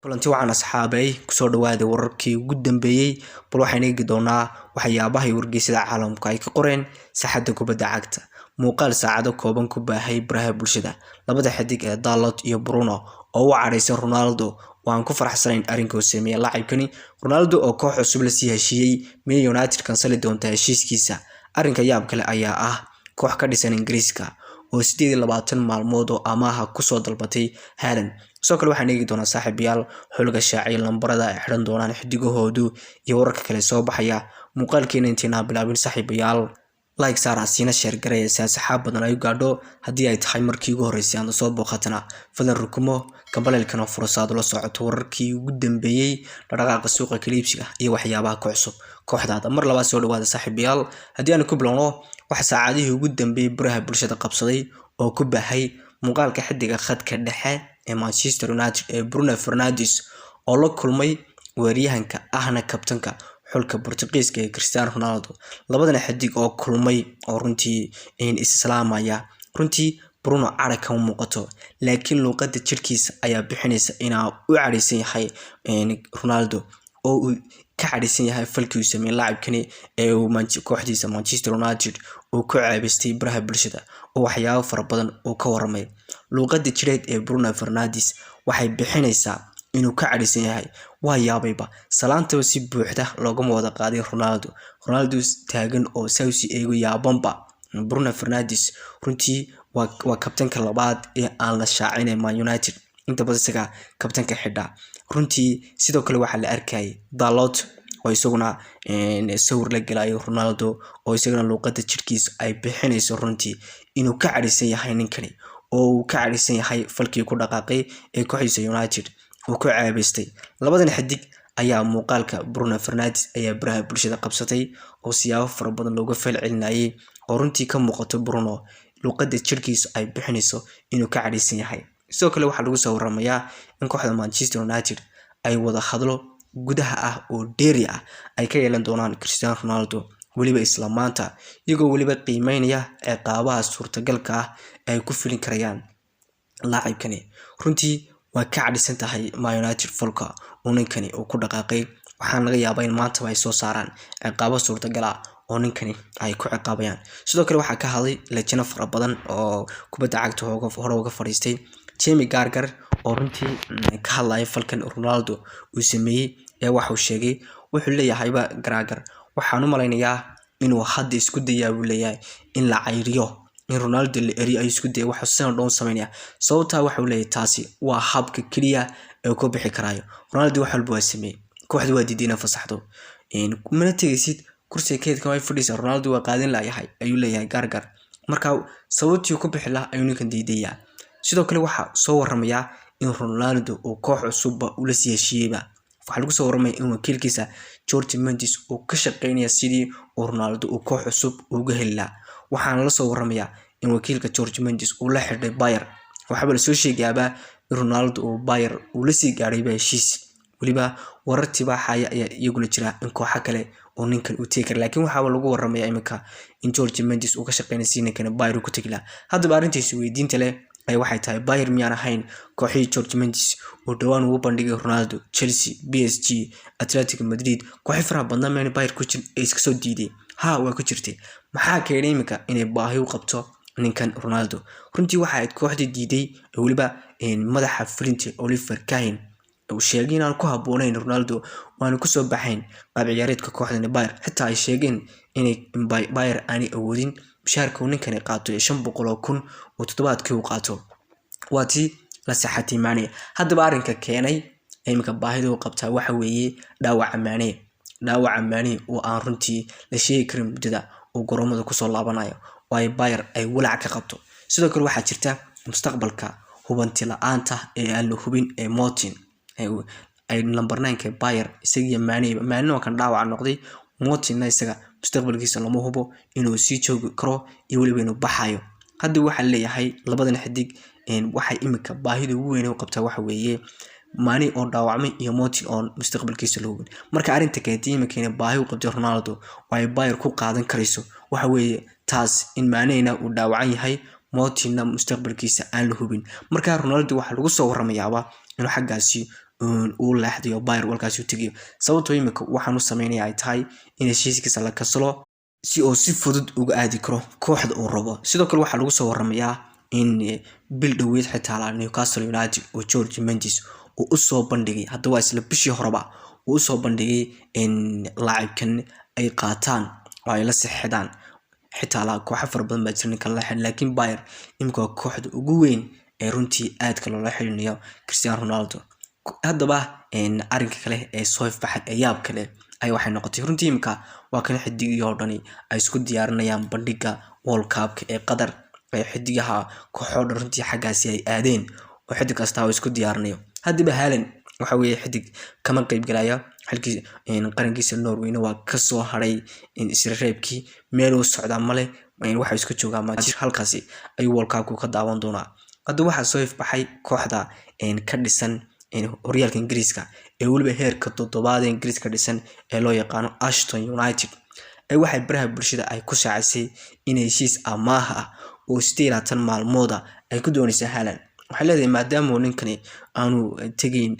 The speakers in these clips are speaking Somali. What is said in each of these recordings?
kulanti waxaan asxaabay kusoo dhawaada wararkii ugu dambeeyay bal waxaan eegi doonaa waxyaabaha wargeysyada caalamka ay ka qoreen saxada kubadda cagta muuqaal saacado kooban ku baahay baraha bulshada labada xidig ee Dalot iyo Bruno oo u careysan Ronaldo waan ku faraxsanayn arrinka uu sameeyay laacibkani Ronaldo oo koox cusub la sii heshiiyay Man United kansali doonta heshiiskiisa arrinka yaab kale ayaa ah koox ka dhisan Ingiriiska oo 28 maalmood oo amaah ku soo dalbatay Haaland soo kale waxaan eegi doonaa saaxiibayaal xulga shaacay lambarada ay xiran doonaan xidigahoodu iyo wararka kale soo baxaya muuqaalkeena intiina bilaabin saaxiibayaal like saara siina share gareeya saxaab badan ay gaadho hadii ay tahay markii ugu horeysay aan soo booqatana fadlan rukumo kambalelkana fursad la socoto wararkii ugu dambeeyay dhaqaaqa suuqa kaliibsiga iyo waxyaabaha ku cusub kooxdaada mar labaad soo dhawaada saaxiibayaal hadii aan ku bilowno waxa saacadihii ugu dambeeyay baraha bulshada qabsaday oo ku baahay muuqaalka xidiga khadka dhexe ee Manchester United ee Bruno Fernandes oo la kulmay weeraryahanka ahna kabtanka xulka Portugiiska ee Cristiano Ronaldo labadana xidig oo kulmay oo runtii islaamaya runtii Bruno cara ka muuqato laakiin luqadda jirkiisa ayaa bixinaysa inuu u careysan yahay Ronaldo oo uu ka careysan yahay falkii uu sameeyay laacibkani ee kooxdiisa Manchester United oo ku caabeystay baraha bulshada oo waxyaabo fara badan oo ka waramay luqadda jireed ee Bruno Fernandes waxay bixinaysaa inuu ka careysan yahay waa yaabayba salaanta si buuxda looga wada qaaday Ronaldo taagan oo Sausi eego yaabanba Bruno Fernandes runtii waa kabtanka labaad ee aan la shaacin Man United inta badan isaga kabtanka xidha runtii sidoo kale waxa la arkay Dalot oo isaguna sawir la galayo Ronaldo oo isaguna luqadda jirkiisa ay bixinayso runtii inuu ka careysan yahay ninkani oo uu ka careysan yahay falkii ku dhaqaaqay ee kooxdiisa United oo ku caabeystay labadan xidig ayaa muuqaalka Bruno Fernandes ayaa baraha bulshada qabsatay oo siyaabo fara badan looga falcelinayay oo runtii ka muuqato Bruno luqadda jirkiisa ay bixinayso inuu ka careysan yahay sidoo kale waxa lagu soo waramayaa in kooxda Manchester United ay wada hadlo gudaha ah oo dheeri ah ay ka yeelan doonaan Cristiano Ronaldo waliba isla maanta iyagoo waliba qiimeynaya ciqaabaha suurtagalka ah ay ku filin karayaan laacibkani runtii waa ka cadhisan tahay Man United falka oo ninkani uu ku dhaqaaqay waxaan laga yaabaa in maanta ay soo saaraan ciqaabo suurtagal ah oo ninkani ay ku ciqaabayaan sidoo kale waxa ka hadlay lajana fara badan oo kubadda cagta hore uga fariistay Jamie Carragher oo runtii ka hadlay falkan Ronaldo uu sameeyay ee waxa uu sheegay wuxuu leeyahayba Carragher waxaan u maleynayaa inuu hadda isku dayaa uu leeyahay in la cayriyo in Ronaldo la eri ay isku day waxa sano doon sameeyaa sababta waxa uu leeyahay taasi waa habka kaliya ee ku bixi karayo Ronaldo waxa walba sameeyay kooxdu waa diidina fasaxdo mana tagaysid kursiga keedka way fadhiisa Ronaldo waa qaadan laayahay ayuu leeyahay Carragher marka sababtii ku bixi lahaa ayuu ninkan diidaya sidoo kale waxa soo waramaya in Ronaldo oo koox cusub u la sii heshiiyayba waxa lagu soo waramay in wakiilkiisa Jorge Mendes uu ka shaqeynaya sidii Ronaldo uu koox cusub uga helaa waxaan la soo waramayaa in wakiilka Jorge Mendes uu la xidhay Bayern waxa la soo sheegayba in Ronaldo uu Bayern uu la sii gaaray heshiis waliba warartii baaxaya ayaa iyaguna jira in koox kale oo ninkan uu teekar laakiin waxa lagu waramayaa imika in Jorge Mendes uu ka shaqeynay si ninkan Bayern ku tagila hadaba arrintiisa weydiinta leh ay waxay tahay Bayern miyaan ahayn kooxii Jorge Mendes oo dhawaan ugu bandhigay Ronaldo Chelsea PSG Atletico Madrid koox fara badan ma Bayern ku jin iska soo diiday waa ku jirtay maxaa keenay imika inay baahi u qabto ninkan Ronaldo runtii waxa ay kooxda diiday waliba madaxa fulinta Oliver Kahn oo sheegay inaan ku haboonayn Ronaldo waana ku soo baxayn qaab ciyaareedka kooxda Bayern xitaa ay sheegeen inay Bayern aanay awoodin mushaarka uu ninkan qaato 500,000 oo toddobaadkii uu qaato waati la saxatay Mane hadaba arrinka keenay imika baahida uu qabtaa waxa weeye dhaawaca Mane oo aan runtii la sheegi karin muddada oo garoomada ku soo laabanayo oo ay Bayern ay walaac ka qabto sidoo kale waxa jirta mustaqbalka hubanti la'aanta ee aan la hubin ee Martin ay number 9 Bayern isaga Mane oo kan dhaawac noqday Martin isaga mustaqbalkiisa lama hubo inuu sii joogi karo iyo waliba inuu baxayo hadda waxa leeyahay labadan xidig waxay imika baahida ugu weyn u qabtaa waxa weeye Mane oo dhaawacmay iyo Martin oo mustaqbalkiisa la hubin marka arrinta keentay imika baahi u qabtay Ronaldo oo ay Bayern ku qaadan karayso waxa weeye taas in Mane uu dhaawacan yahay Martin mustaqbalkiisa aan la hubin marka Ronaldo waxa lagu soo waramayaa inuu xaggaasi uu leexdiyo Bayern walkaas uu tagiyo sababtoo imika waxaan u sameynaya ay tahay in heshiiskiisa la kaslo si oo si fudud uga aadi karo kooxda uu rabo sidoo kale waxa lagu soo waramayaa in bil dhaweyd xitaa la Newcastle United oo Jorge Mendes uu u soo bandhigay hadda waa isla bishii horeba uu u soo bandhigay in laacibkan ay qaataan oo ay la saxidaan xitaa la koox far badan baa jirin kala xil laakiin Bayern imka kooxda ugu weyn ee runtii aad kale loo xilinayo Cristiano Ronaldo haddaba arinka kale ee soo ifbaxay ee yaab kale ay waxay noqotay runtii imka waa kan xidigii oo dhani ay isku diyaarinayaan bandhiga World Cup ee Qatar ay xidigaha kooxo dhan runtii xagaasi ay aadeen oo xidig kasta oo isku diyaarinayo haddaba Haaland waxa weeye xidig kama qayb galaya halkii qarankiisa Norway waa ka soo haray in isreebkii meel uu socda male waxa isku jooga Manchester halkaasi ay World Cup ka daawan doonaa hadda waxa soo ifbaxay kooxda ka dhisan horyaalka Ingiriiska ee waliba heerka 7aad ee Ingiriiska dhisan ee loo yaqaan Ashton United ay waxay baraha bulshada ay ku shaacisay in heshiis amaah ah oo 18 maalmooda ay ku doonaysaa Haaland waxay leedahay maadaama ninkani aanu tagin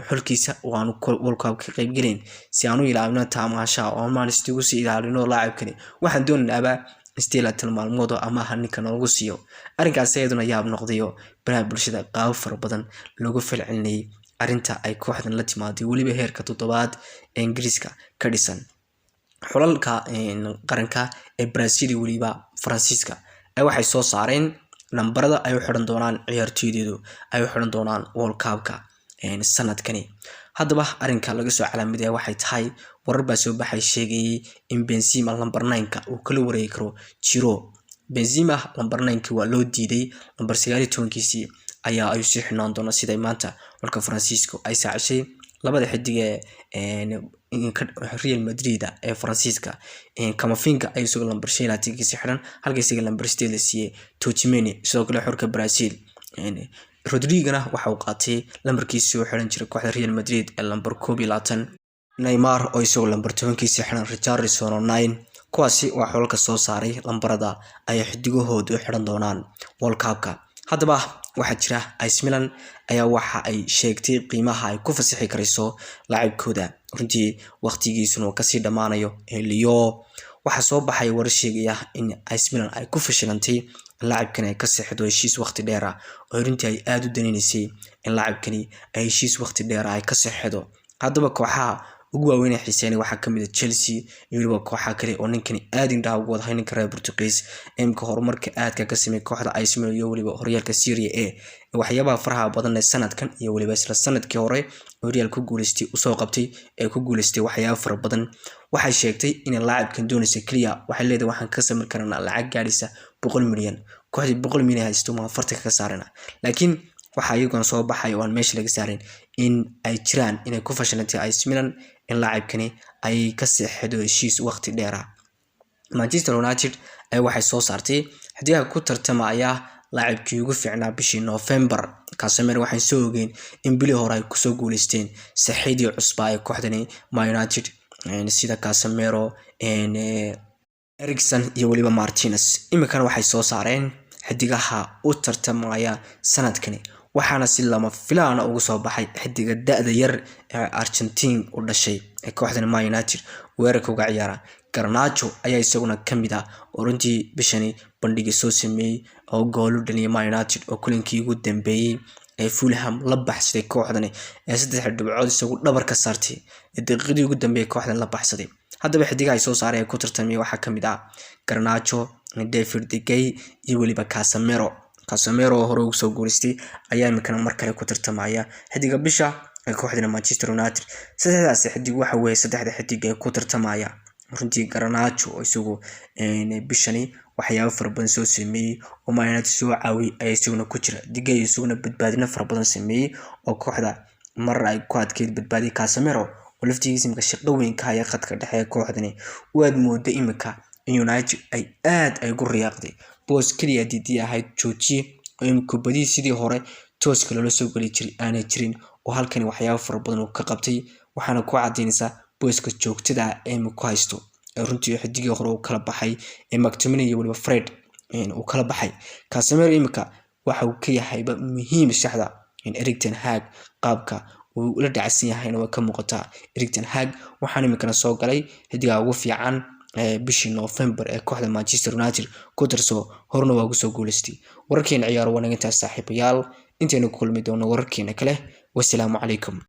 xulkiisa oo aanu World Cup ka qayb galin si aanu ilaalino taamaasha oo Manchester ugu sii ilaalino laacibkani waxaan doonaynaa 18 maalmood oo amaah ninkan lagu siiyo arinkaas ayaduna yaab noqdayo baraha bulshada qaab far badan lagu falcelinay arinta ay kooxdan la timaaday waliba heerka 7aad ee Ingiriiska ka dhisan xulalka qaranka ee Brazil waliba Faransiiska ay waxay soo saareen nambarada ay u xiran doonaan ciyaartoydeedu ay u xiran doonaan World Cup-ka sanadkani haddaba arinka laga soo calaamaday waxay tahay warar baa soo baxay sheegay in Benzema number 9ka uu kala wareegi karo Giroud Benzema number 9ki waa loo diiday number 19kiisii ayaa ay sii xinaan doona sida maanta walka Francisco ay saacishay labada xidig ee Real Madrid ee Faransiiska Camavinga ay soo number 19kiisii xiran halkiisa number 8 la siiyay Tchouaméni sidoo kale xurka Brazil Rodriguez waxa uu qaatay lambarkiisii oo xiran jiray kooxda Real Madrid ee number 12 Neymar oo isagoo number 10kiisii xiran Richarlison 9 kuwaasi waa xulka soo saaray lambarada ay xidigahoodu xiran doonaan World Cup-ka haddaba waxa jira AC Milan ayaa waxa ay sheegtay qiimaha ay ku fasaxi karayso laacibkooda runtii waqtigiisuna ka sii dhamaanayo Leo waxa soo baxay war sheegaya in AC Milan ay ku fashilantay laacibkan ay ka saxiixdo heshiis waqti dheer ah oo runtii ay aad u daneynaysay in laacibkani ay heshiis waqti dheer ay ka saxiixdo haddaba kooxaha ugu waaweyn ee xiiseynay waxa kamid ah Chelsea iyo kooxaha kale oo ninkani aad indhaha ugu wada haynin kara Portuguese imka horumarka aad ka sameeyay kooxda AC Milan iyo waliba horyaalka Serie A waxyaabaha faraha badan ee sanadkan iyo waliba isla sanadkii hore horyaalka guuleystay u soo qabtay ee ku guuleystay waxyaabo fara badan waxay sheegtay in laacibkan doonaysa kaliya waxay leedahay waxaan ka sameyn karnaa lacag gaaraysa 100 milyan kooxdii 100 milyan haysto ma farta ka saarana laakiin waxa iyagu soo baxay oo meesha laga saarin in ay jiraan inay ku fashilantay AC Milan in laacibkani ay ka saxiixdo heshiis waqti dheer ah Manchester United ay waxay soo saartay xidiga ku tartamaya laacibkii ugu fiicnaa bishii November Casemiro waxay soo ogeyn in bili hore ay ku soo guuleysteen saxiidii cusba ee kooxdani Man United sida Casemiro Eriksen iyo waliba Martinez imikana waxay soo saareen xidigaha u tartamaya sanadkani waxaana si lama filaan ugu soo baxay xidiga da'da yar ee Argentine u dhashay ee kooxda Man United weerarka uga ciyaara Garnacho ayaa isaguna kamid ah oo runtii bishani bandhigi soo sameeyay oo gool u dhaliyay Man United oo kulinkii ugu dambeeyay ee Fulham la baxsaday kooxdani ee 3 dhibcood isagu dhabar ka saartay daqiiqadii ugu dambeeyay kooxdan la baxsaday haddaba xidigaha ay soo saareen ku tartamay waxa kamid ah Garnacho David De Gea iyo waliba Casemiro hore ugu soo guuleystay ayaa imikana mar kale ku tartamaya xidiga bisha ee kooxda Manchester United saddexdaas xidig waxa weeye saddexda xidig ee ku tartamaya runtii Garnacho oo isagu bishani waxyaabo fara badan soo sameeyay oo Man United soo caawiyay ay isaguna ku jira De Gea isaguna badbaadina fara badan sameeyay oo kooxda mar ay ku adkeyd badbaadiyay Casemiro oo laftigiisa imika shaqo weyn ka haya khadka dhexe ee kooxdani waad moodo imika United ay aad ay ugu riyaaqday boos kaliya didii ahayd jooji oo imika badii sidii hore tooska loo soo gali jiray aanay jirin oo halkan waxyaabo fara badan oo ka qabtay waxaana ku cadeynaysa booska joogtada ee imika haysto runtii xidigii hore uu kala baxay ee McTominay iyo waliba Fred uu kala baxay Casemiro imika waxa uu ka yahay muhiim shaxda in Erik ten Hag qaabka uu la dhacsan yahayna way ka muuqataa. Erik ten Hag waxaan imikana soo galay xidiga ugu fiican bishii November ee kooxda Manchester United ku darso horna waa ugu soo guuleystay. Wararkeena ciyaar wanaagsan saaxiibayaal, intaynu ku kulmi doono wararkeena kale. Wassalaamu calaykum.